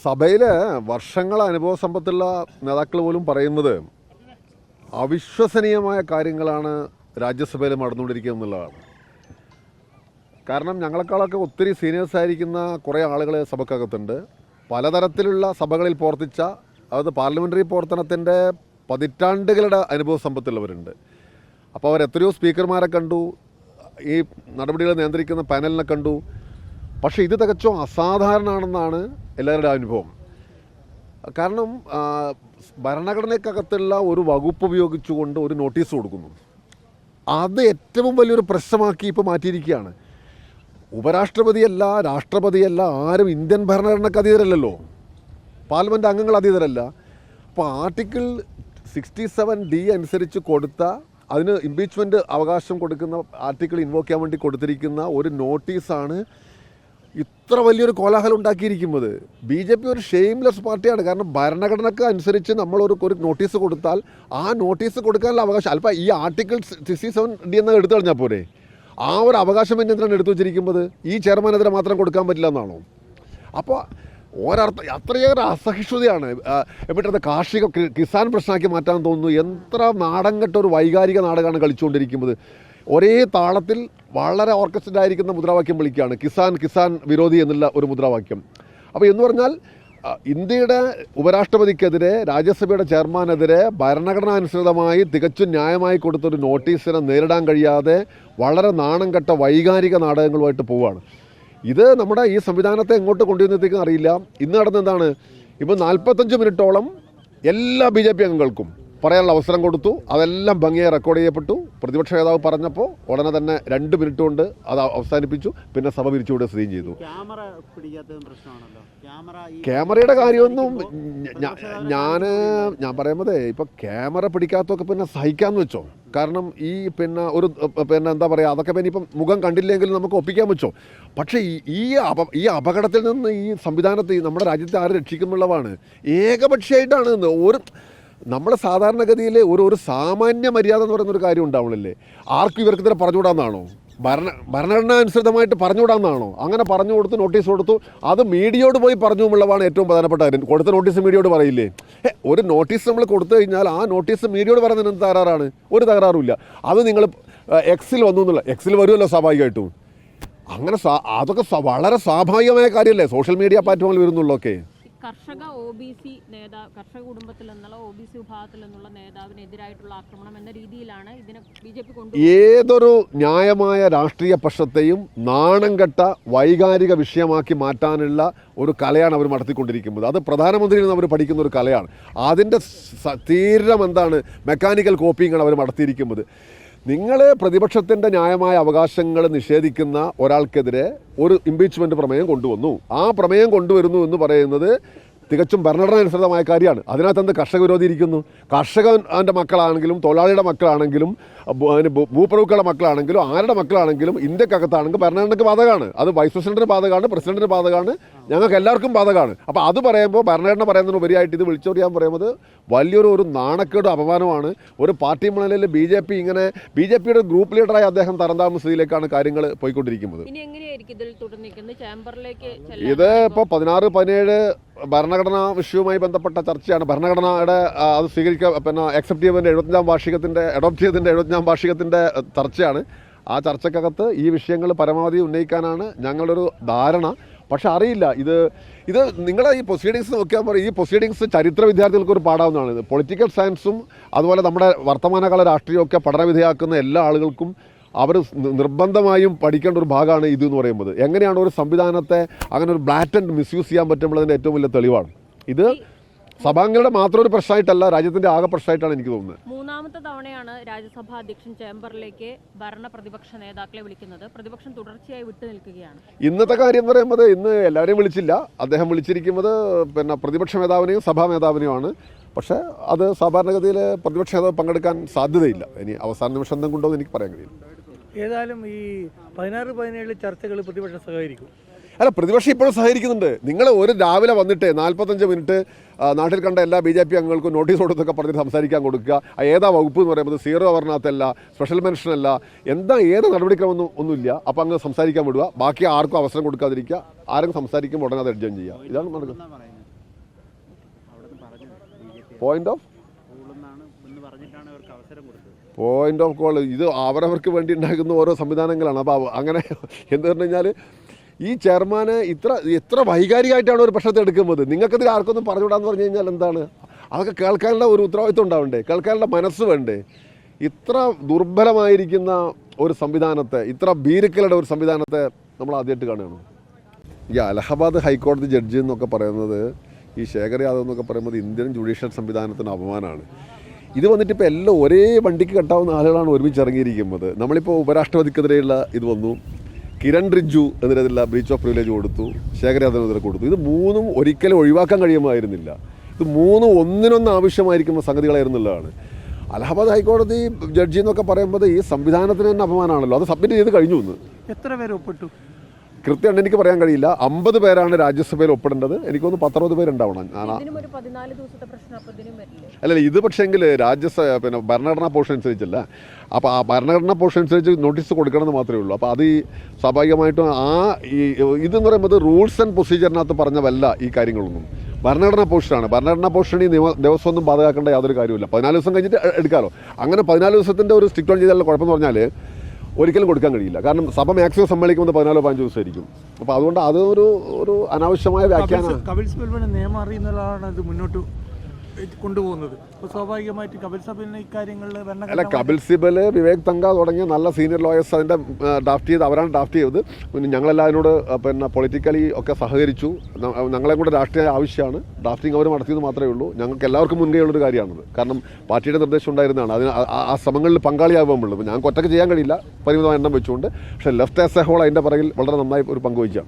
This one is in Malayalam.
സഭയിലെ വർഷങ്ങൾ അനുഭവ സമ്പത്തുള്ള നേതാക്കൾ പോലും പറയുന്നത് അവിശ്വസനീയമായ കാര്യങ്ങളാണ് രാജ്യസഭയിൽ നടന്നുകൊണ്ടിരിക്കുന്നത് എന്നുള്ളതാണ്. കാരണം ഞങ്ങളെക്കാളൊക്കെ ഒത്തിരി സീനിയേഴ്സ് ആയിരിക്കുന്ന കുറേ ആളുകൾ സഭക്കകത്തുണ്ട്. പലതരത്തിലുള്ള സഭകളിൽ പ്രവർത്തിച്ച, അതായത് പാർലമെൻ്ററി പ്രവർത്തനത്തിൻ്റെ പതിറ്റാണ്ടുകളുടെ അനുഭവ സമ്പത്തുള്ളവരുണ്ട്. അപ്പോൾ അവരെത്രയോ സ്പീക്കർമാരെ കണ്ടു, ഈ നടപടികൾ നിയന്ത്രിക്കുന്ന പാനലിനെ കണ്ടു. പക്ഷേ ഇത് തികച്ചും അസാധാരണമാണെന്നാണ് എല്ലാവരുടെ അനുഭവം. കാരണം ഭരണഘടനയ്ക്കകത്തുള്ള ഒരു വകുപ്പ് ഉപയോഗിച്ചുകൊണ്ട് ഒരു നോട്ടീസ് കൊടുക്കുന്നു. അത് ഏറ്റവും വലിയൊരു പ്രശ്നമാക്കി ഇപ്പോൾ മാറ്റിയിരിക്കുകയാണ്. ഉപരാഷ്ട്രപതിയല്ല, രാഷ്ട്രപതിയല്ല, ആരും ഇന്ത്യൻ ഭരണഘടനയ്ക്ക് അതീതരല്ലല്ലോ, പാർലമെൻറ്റ് അംഗങ്ങൾ അതീതരല്ല. അപ്പോൾ ആർട്ടിക്കിൾ 67D അനുസരിച്ച് കൊടുത്ത, അതിന് ഇംപീച്ച്മെൻറ്റ് അവകാശം കൊടുക്കുന്ന ആർട്ടിക്കിൾ ഇൻവോക്ക് ചെയ്യാൻ വേണ്ടി കൊടുത്തിരിക്കുന്ന ഒരു നോട്ടീസാണ് ഇത്ര വലിയൊരു കോലാഹലം ഉണ്ടാക്കിയിരിക്കുന്നത്. BJP ഒരു ഷെയിംലെസ് പാർട്ടിയാണ്. കാരണം ഭരണഘടനയ്ക്ക് അനുസരിച്ച് നമ്മളൊരു നോട്ടീസ് കൊടുത്താൽ ആ നോട്ടീസ് കൊടുക്കാനുള്ള അവകാശം, അല്പം ഈ ആർട്ടിക്കിൾ 67D എന്ന് എടുത്തു കളഞ്ഞാൽ പോരെ, ആ ഒരു അവകാശം എന്തിനാണ് എടുത്തു വച്ചിരിക്കുന്നത്? ഈ ചെയർമാനെതിരെ മാത്രം കൊടുക്കാൻ പറ്റില്ല എന്നാണോ? അപ്പോൾ ഒരർത്ഥം അത്രയേറെ അസഹിഷ്ണുതയാണ്. എന്നിട്ടത് കാർഷിക കിസാൻ പ്രശ്നമാക്കി മാറ്റാൻ തോന്നുന്നു. എത്ര നാടൻ കെട്ട ഒരു വൈകാരിക നാടകമാണ് കളിച്ചുകൊണ്ടിരിക്കുന്നത്. ഒരേ താളത്തിൽ വളരെ ഓർക്കസ്ട്രേറ്റ് ആയിരിക്കുന്ന മുദ്രാവാക്യം വിളിക്കുകയാണ്, കിസാൻ കിസാൻ വിരോധി എന്നുള്ള ഒരു മുദ്രാവാക്യം. അപ്പോൾ എന്ന് പറഞ്ഞാൽ ഇന്ത്യയുടെ ഉപരാഷ്ട്രപതിക്കെതിരെ, രാജ്യസഭയുടെ ചെയർമാനെതിരെ ഭരണഘടനാനുസൃതമായി തികച്ചും ന്യായമായി കൊടുത്തൊരു നോട്ടീസിനെ നേരിടാൻ കഴിയാതെ വളരെ നാണം കെട്ട വൈകാരിക നാടകങ്ങളുമായിട്ട് പോവുകയാണ്. ഇത് നമ്മുടെ ഈ സംവിധാനത്തെ എങ്ങോട്ട് കൊണ്ടുവന്നത്തേക്കും അറിയില്ല. ഇന്ന് നടന്നെന്താണ്, ഇപ്പോൾ 45 മിനിറ്റോളം എല്ലാ BJP അംഗങ്ങൾക്കും പറയാനുള്ള അവസരം കൊടുത്തു. അതെല്ലാം ഭംഗിയായി റെക്കോർഡ് ചെയ്യപ്പെട്ടു. പ്രതിപക്ഷ നേതാവ് പറഞ്ഞപ്പോൾ ഉടനെ തന്നെ 2 മിനിറ്റ് കൊണ്ട് അത് അവസാനിപ്പിച്ചു. പിന്നെ സഭ പിരിച്ചുവിടുക സ്ഥിതിയും ചെയ്തു. ക്യാമറയുടെ കാര്യമൊന്നും ഞാൻ പറയുന്നത്, ഇപ്പോൾ ക്യാമറ പിടിക്കാത്തൊക്കെ പിന്നെ സഹിക്കാമെന്ന് വെച്ചോ. കാരണം ഈ എന്താ പറയുക, അതൊക്കെ പിന്നെ ഇപ്പം മുഖം കണ്ടില്ലെങ്കിലും നമുക്ക് ഒപ്പിക്കാൻ വെച്ചോ. പക്ഷേ ഈ അപകടത്തിൽ നിന്ന് ഈ സംവിധാനത്തെ, നമ്മുടെ രാജ്യത്തെ ആര് രക്ഷിക്കുന്നുള്ളതാണ്. ഏകപക്ഷീയമായിട്ടാണ് നമ്മുടെ സാധാരണഗതിയിൽ ഒരു സാമാന്യ മര്യാദ എന്ന് പറയുന്നൊരു കാര്യം ഉണ്ടാവണല്ലേ. ആർക്കും ഇവർക്കെതിരെ പറഞ്ഞുകൂടാന്നാണോ? ഭരണഘടന അനുസൃതമായിട്ട് പറഞ്ഞുകൂടാന്നാണോ? അങ്ങനെ പറഞ്ഞു കൊടുത്ത് നോട്ടീസ് കൊടുത്തു, അത് മീഡിയയോട് പോയി പറഞ്ഞു എന്നുള്ളതാണ് ഏറ്റവും പ്രധാനപ്പെട്ട കാര്യം. കൊടുത്ത നോട്ടീസ് മീഡിയയോട് പറയില്ലേ? ഒരു നോട്ടീസ് നമ്മൾ കൊടുത്തു കഴിഞ്ഞാൽ ആ നോട്ടീസ് മീഡിയയോട് പറയുന്നതിന് എന്ത് തകരാറാണ്? ഒരു തകരാറുമില്ല. അത് നിങ്ങൾ എക്സിൽ വന്നു എന്നുള്ള, എക്സിൽ വരുമല്ലോ സ്വാഭാവികമായിട്ടും. അങ്ങനെ അതൊക്കെ വളരെ സ്വാഭാവികമായ കാര്യമല്ലേ, സോഷ്യൽ മീഡിയ പ്ലാറ്റ്ഫോമിൽ വരുന്നുള്ളതൊക്കെ. കർഷക കുടുംബത്തിൽ നിന്നുള്ള OBC വിഭാഗത്തിൽ നിന്നുള്ള നേതാവിനെതിരായിട്ടുള്ള ആക്രമണം എന്ന രീതിയിലാണ് ഇതിനെ BJP ഏതൊരു ന്യായമായ രാഷ്ട്രീയ പക്ഷത്തെയും നാണം കെട്ട വൈകാരിക വിഷയമാക്കി മാറ്റാനുള്ള ഒരു കലയാണ് അവർ നടത്തിക്കൊണ്ടിരിക്കുന്നത്. അത് പ്രധാനമന്ത്രിയിൽ നിന്ന് അവർ പഠിക്കുന്ന ഒരു കലയാണ്. അതിൻ്റെ തീരം എന്താണ്, മെക്കാനിക്കൽ കോപ്പിങ്ങാണ് അവർ നടത്തിയിരിക്കുന്നത്. നിങ്ങൾ പ്രതിപക്ഷത്തിൻ്റെ ന്യായമായ അവകാശങ്ങൾ നിഷേധിക്കുന്ന ഒരാൾക്കെതിരെ ഒരു ഇംപീച്ച്മെൻറ്റ് പ്രമേയം കൊണ്ടുവന്നു. ആ പ്രമേയം കൊണ്ടുവരുന്നു എന്ന് പറയുന്നത് തികച്ചും ഭരണഘടനാനുസൃതമായ കാര്യമാണ്. അതിനകത്ത് എന്ത് കർഷക വിരോധി ഇരിക്കുന്നു? കർഷകൻ്റെ മക്കളാണെങ്കിലും തൊഴിലാളിയുടെ മക്കളാണെങ്കിലും ഭൂപ്രഭുക്കളുടെ മക്കളാണെങ്കിലും ആരുടെ മക്കളാണെങ്കിലും ഇന്ത്യക്കകത്താണെങ്കിൽ ഭരണഘടനയ്ക്ക് ബാധകമാണ്. അത് വൈസ് പ്രസിഡന്റിന് ബാധകമാണ്, പ്രസിഡന്റിന് ബാധകമാണ്, ഞങ്ങൾക്ക് എല്ലാവർക്കും ബാധകമാണ്. അപ്പോൾ അത് പറയുമ്പോൾ ഭരണഘടന പറയുന്നതിന് ഉപരിയായിട്ട് ഇത് വിളിച്ചോറിയാൻ പറയുന്നത് വലിയൊരു നാണക്കേടും അപമാനമാണ്. ഒരു പാർട്ടി മണലിൽ BJPയുടെ ഗ്രൂപ്പ് ലീഡറായി അദ്ദേഹം തരംതാമ സ്ഥിതിയിലേക്കാണ് കാര്യങ്ങൾ പോയിക്കൊണ്ടിരിക്കുന്നത്. ഇത് ഇപ്പോൾ 16-17 ഭരണഘടനാ വിഷയവുമായി ബന്ധപ്പെട്ട ചർച്ചയാണ്. ഭരണഘടനയുടെ അത് അക്സെപ്റ്റ് ചെയ്തതിൻ്റെ 75ാം വാർഷികത്തിൻ്റെ ചർച്ചയാണ്. ആ ചർച്ചക്കകത്ത് ഈ വിഷയങ്ങൾ പരമാവധി ഉന്നയിക്കാനാണ് ഞങ്ങളൊരു ധാരണ. പക്ഷെ അറിയില്ല, ഇത് നിങ്ങളെ ഈ പ്രൊസീഡിങ്സ് നോക്കിയാൽ പറയും, ഈ പ്രൊസീഡിങ്സ് ചരിത്ര വിദ്യാർത്ഥികൾക്ക് ഒരു പാടാവുന്നതാണ്. ഇത് പൊളിറ്റിക്കൽ സയൻസും അതുപോലെ നമ്മുടെ വർത്തമാനകാല രാഷ്ട്രീയമൊക്കെ പഠനവിധേയാക്കുന്ന എല്ലാ ആളുകൾക്കും അവർ നിർബന്ധമായും പഠിക്കേണ്ട ഒരു ഭാഗമാണ് ഇത് എന്ന് പറയുന്നത്. എങ്ങനെയാണ് ഒരു സംവിധാനത്തെ അങ്ങനെ ഒരു ബ്ലാറ്റൻറ്റ് മിസ്യൂസ് ചെയ്യാൻ പറ്റുമ്പോഴതിൻ്റെ ഏറ്റവും വലിയ തെളിവാണ്. ഇത് സഭാംഗങ്ങളുടെ മാത്രം ഒരു പ്രശ്നമായിട്ടല്ല, രാജ്യത്തിൻ്റെ ആകെ പ്രശ്നമായിട്ടാണ് എനിക്ക് തോന്നുന്നത്. 3ാമത്തെ തവണയാണ് രാജ്യസഭാ അധ്യക്ഷൻ ചേംബറിലേക്ക് ഭരണ പ്രതിപക്ഷ നേതാക്കളെ വിളിക്കുന്നത്. പ്രതിപക്ഷം തുടർച്ചയായി വിട്ടു നിൽക്കുകയാണ്. ഇന്നത്തെ കാര്യം എന്ന് പറയുന്നത്, ഇന്ന് എല്ലാവരെയും വിളിച്ചില്ല. അദ്ദേഹം വിളിച്ചിരിക്കുന്നത് പ്രതിപക്ഷ നേതാവിനെയും സഭാ നേതാവിനെയുമാണ്. പക്ഷേ അത് സാധാരണഗതിയിൽ പ്രതിപക്ഷ നേതാവ് പങ്കെടുക്കാൻ സാധ്യതയില്ല. ഇനി അവസാന നിമിഷം എന്തും കൊണ്ടോ എനിക്ക് പറയാൻ കഴിയില്ല. ഏതായാലും ഈ 16-17 ചർച്ചകൾ പ്രതിപക്ഷം സഹകരിക്കും. അല്ല, പ്രതിപക്ഷം ഇപ്പോഴും സഹകരിക്കുന്നുണ്ട്. നിങ്ങൾ ഒരു രാവിലെ വന്നിട്ട് 45 മിനിറ്റ് നാട്ടിൽ കണ്ട എല്ലാ BJP അംഗങ്ങൾക്കും നോട്ടീസ് കൊടുത്തൊക്കെ പറഞ്ഞിട്ട് സംസാരിക്കാൻ കൊടുക്കുക. ഏതാ വകുപ്പ് എന്ന് പറയുന്നത് സീറോ അവർണാത്തല്ല, സ്പെഷ്യൽ മെൻഷനല്ല, ഏത് നടപടിക്രമൊന്നും ഒന്നുമില്ല. അപ്പോൾ അങ്ങ് സംസാരിക്കാൻ വിടുക, ബാക്കി ആർക്കും അവസരം കൊടുക്കാതിരിക്കുക. ആരെങ്കിലും സംസാരിക്കുമ്പോൾ ഉടനെ അത് അഡ്ജസ്റ്റ് ചെയ്യുക. ഇതാണ് നടക്കുന്നത്. പോയിന്റ് ഓഫ് കോൾ ഇത് അവരവർക്ക് വേണ്ടി ഉണ്ടാക്കുന്ന ഓരോ സംവിധാനങ്ങളാണ്. അപ്പോൾ അങ്ങനെ എന്ന് പറഞ്ഞു കഴിഞ്ഞാൽ ഈ ചെയർമാന് എത്ര വൈകാരികമായിട്ടാണ് ഒരു പ്രശ്നത്തെ എടുക്കുന്നത്. നിങ്ങൾക്കതിൽ ആർക്കൊന്നും പറഞ്ഞുവിടാന്ന് പറഞ്ഞു കഴിഞ്ഞാൽ എന്താണ്? അതൊക്കെ കേൾക്കാനുള്ള ഒരു ഉത്തരവാദിത്വം ഉണ്ടാവണ്ടേ? കേൾക്കാനുള്ള മനസ്സ് വേണ്ടേ? ഇത്ര ദുർബലമായിരിക്കുന്ന ഒരു സംവിധാനത്തെ, ഇത്ര ഭീരുക്കളുടെ ഒരു സംവിധാനത്തെ നമ്മൾ ആദ്യമായിട്ട് കാണുകയാണ്. ഈ അലഹബാദ് ഹൈക്കോടതി ജഡ്ജി എന്നൊക്കെ പറയുന്നത്, ഈ ശേഖർ യാദവ് എന്നൊക്കെ പറയുന്നത് ഇന്ത്യൻ ജുഡീഷ്യൽ സംവിധാനത്തിന് അപമാനമാണ്. ഇത് വന്നിട്ട് ഇപ്പോൾ എല്ലാം ഒരേ വണ്ടിക്ക് കെട്ടാവുന്ന ആളുകളാണ് ഒരുമിച്ച് ഇറങ്ങിയിരിക്കുന്നത്. നമ്മളിപ്പോൾ ഉപരാഷ്ട്രപതിക്കെതിരെയുള്ള ഇത് വന്നു, കിരൺ റിജ്ജു എതിരെയുള്ള ബ്രീച്ച് ഓഫ് പ്രിവിലേജ് കൊടുത്തു, ശേഖർ യാദവിനെതിരെ കൊടുത്തു. ഇത് മൂന്നും ഒരിക്കലും ഒഴിവാക്കാൻ കഴിയുമായിരുന്നില്ല. ഇത് മൂന്നും ഒന്നിനൊന്ന് ആവശ്യമായിരിക്കുന്ന സംഗതികളായിരുന്നുള്ളതാണ്. അലഹബാദ് ഹൈക്കോടതി ജഡ്ജി എന്നൊക്കെ പറയുമ്പോൾ ഈ സംവിധാനത്തിന് തന്നെ അപമാനമാണല്ലോ. അത് സബ്മിറ്റ് ചെയ്ത് കഴിഞ്ഞു. എന്ന് എത്ര പേര് ഒപ്പിട്ടു കൃത്യമായിട്ട് എനിക്ക് പറയാൻ കഴിയില്ല. 50 പേരാണ് രാജ്യസഭയിൽ ഒപ്പിടേണ്ടത്. എനിക്കൊന്ന് 10-60 പേരുണ്ടാവണം. അല്ലല്ല, ഇത് പക്ഷേങ്കിൽ പിന്നെ ഭരണഘടനാ പോർഷൻ അനുസരിച്ചല്ല. അപ്പോൾ ആ ഭരണഘടനാ പോർഷൻ അനുസരിച്ച് നോട്ടീസ് കൊടുക്കണമെന്ന് മാത്രമേ ഉള്ളൂ. അപ്പോൾ അത് സ്വാഭാവികമായിട്ടും ഇതെന്ന് പറയുമ്പോൾ റൂൾസ് ആൻഡ് പ്രൊസീജിയറിനകത്ത് പറഞ്ഞവല്ല ഈ കാര്യങ്ങളൊന്നും. ഭരണഘടനാ പോർഷനാണ്. ഭരണഘടനാ പോർഷൻ ഈ ദിവസമൊന്നും ബാധകാക്കേണ്ട യാതൊരു കാര്യമില്ല. 14 ദിവസം കഴിഞ്ഞിട്ട് എടുക്കാമല്ലോ. അങ്ങനെ 14 ദിവസത്തിൻ്റെ ഒരു സ്ട്രിക്റ്റ് ഓൺ ചെയ്താലുള്ള കുഴപ്പമെന്ന് പറഞ്ഞാൽ ഒരിക്കലും കൊടുക്കാൻ കഴിയില്ല. കാരണം സഭ മാക്സിമം സമ്മേളിക്കുന്നത് 14-15 ദിവസമായിരിക്കും. അപ്പോൾ അതുകൊണ്ട് അതൊരു അനാവശ്യമായ വ്യാഖ്യാനം. കപിൽ സിബലിന്റെ നിയമം അറിയുന്നതാണ് ഇത് മുന്നോട്ട് കൊണ്ടുപോകുന്നത്. അപ്പോൾ സ്വാഭാവികമായിട്ട് കപിൽ സിബലിന് ഇക്കാര്യങ്ങളിൽ അല്ല, കപിൽ സിബൽ, വിവേക് തങ്ക തുടങ്ങിയ നല്ല സീനിയർ ലോയേഴ്സ് അതിൻ്റെ അവരാണ് ഡ്രാഫ്റ്റ് ചെയ്തത്. പിന്നെ ഞങ്ങളെല്ലാം അതിനോട് പിന്നെ പൊളിറ്റിക്കലി ഒക്കെ സഹകരിച്ചു. ഞങ്ങളെ കൂടെ രാഷ്ട്രീയ ആവശ്യമാണ്. ഡ്രാഫ്റ്റിംഗ് അവർ നടത്തിയത് മാത്രമേ ഉള്ളൂ. ഞങ്ങൾക്ക് എല്ലാവർക്കും മുൻകൈയുള്ളൊരു കാര്യമാണത്. കാരണം പാർട്ടിയുടെ നിർദ്ദേശം ഉണ്ടായിരുന്നതാണ്. അതിന് ആ ശ്രമങ്ങളിൽ പങ്കാളിയാകുമ്പോൾ ഞങ്ങൾക്ക് ഒറ്റയ്ക്ക് ചെയ്യാൻ കഴിയില്ല, പരിമിതമായ എണ്ണം വെച്ചുകൊണ്ട്. പക്ഷേ ലെഫ്റ്റ് ആസ് എ ഹോൾ അതിൻ്റെ പിറകിൽ വളരെ നന്നായി ഒരു പങ്കുവഹിക്കാം.